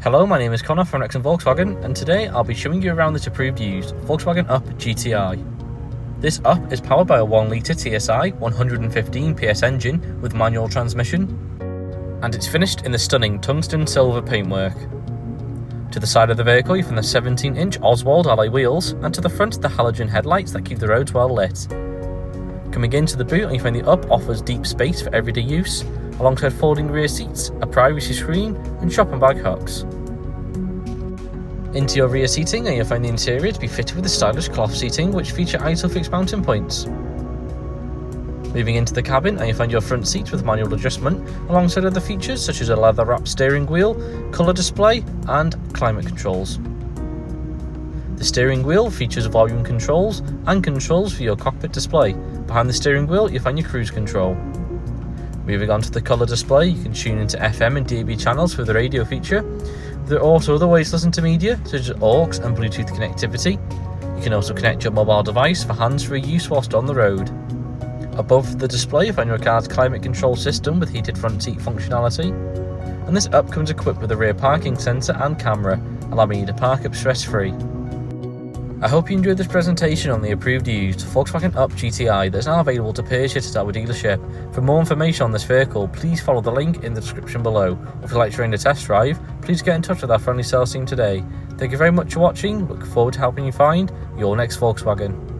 Hello, my name is Connor from Wrexham Volkswagen, and today I'll be showing you around this approved used Volkswagen Up GTI. This Up is powered by a 1-litre TSI 115 PS engine with manual transmission, and it's finished in the stunning tungsten silver paintwork. To the side of the vehicle you find the 17-inch Oswald alloy wheels, and to the front the halogen headlights that keep the roads well lit. Coming into the boot, you find the Up offers deep space for everyday use, alongside folding rear seats, a privacy screen and shopping bag hooks. Into your rear seating, and you'll find the interior to be fitted with the stylish cloth seating which feature ISOFIX mounting points. Moving into the cabin, and you'll find your front seats with manual adjustment, alongside other features such as a leather wrapped steering wheel, colour display and climate controls. The steering wheel features volume controls and controls for your cockpit display. Behind the steering wheel you'll find your cruise control. Moving on to the colour display, you can tune into FM and DAB channels through the radio feature. There are also other ways to listen to media, such as AUX and Bluetooth connectivity. You can also connect your mobile device for hands-free use whilst on the road. Above the display you find your car's climate control system with heated front seat functionality. And this Up comes equipped with a rear parking sensor and camera, allowing you to park up stress-free. I hope you enjoyed this presentation on the approved used Volkswagen Up GTI that is now available to purchase at our dealership. For more information on this vehicle, please follow the link in the description below. If you'd like to arrange a test drive, please get in touch with our friendly sales team today. Thank you very much for watching, look forward to helping you find your next Volkswagen.